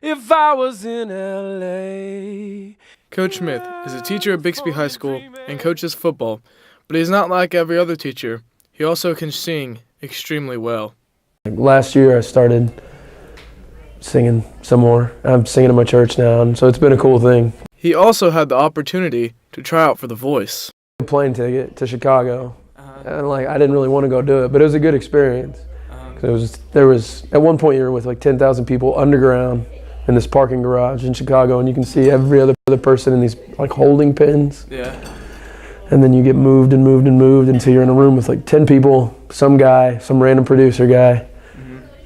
if I was in LA. Coach Smith is a teacher at Bixby High School and coaches football, but he's not like every other teacher. He also can sing extremely well. Last year I started singing some more. I'm singing in my church now, and so it's been a cool thing. He also had the opportunity to try out for The Voice. A plane ticket to Chicago, and I didn't really want to go do it, but it was a good experience. There was at one point you were with like 10,000 people underground in this parking garage in Chicago, and you can see every other person in these like holding pens. Yeah. And then you get moved and moved and moved until you're in a room with like 10 people, some guy, some random producer guy,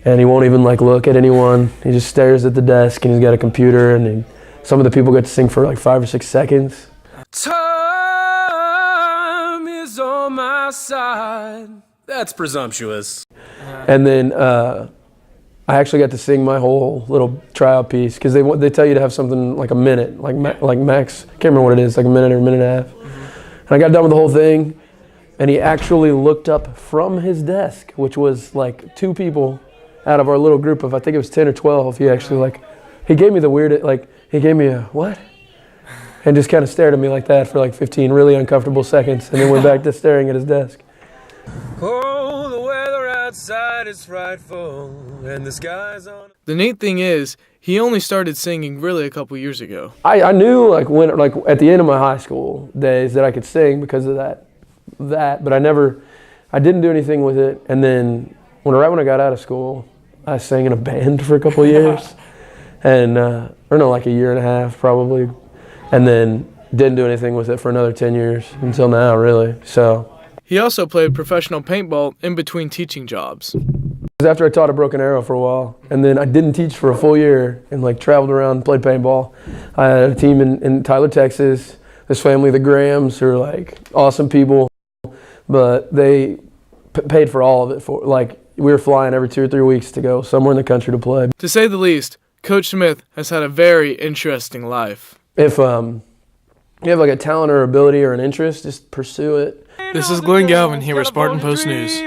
and he won't even like look at anyone. He just stares at the desk, and he's got a computer, and some of the people get to sing for like 5 or 6 seconds. Time is on my side. That's presumptuous. And then I actually got to sing my whole little tryout piece because they tell you to have something like a minute, like max. Can't remember what it is, like a minute or a minute and a half. And I got done with the whole thing, and he actually looked up from his desk, which was like 2 people out of our little group of, I think it was 10 or 12. He actually he gave me the weird, he gave me a what? And just kind of stared at me like that for like 15 really uncomfortable seconds, and then went back to staring at his desk. Oh, the weather outside is frightful, and the sky's on. The neat thing is, he only started singing really a couple years ago. I knew when at the end of my high school days that I could sing because of that, but I didn't do anything with it. And then right when I got out of school, I sang in a band for a couple of years, and like a year and a half probably, and then didn't do anything with it for another 10 years until now, really. So. He also played professional paintball in between teaching jobs. After I taught at Broken Arrow for a while, and then I didn't teach for a full year and traveled around and played paintball. I had a team in Tyler, Texas. This family, the Grahams, are awesome people, but they paid for all of it. We were flying every 2 or 3 weeks to go somewhere in the country to play. To say the least, Coach Smith has had a very interesting life. If you have a talent or ability or an interest, just pursue it. This is Glenn Galvin here with Spartan Post News.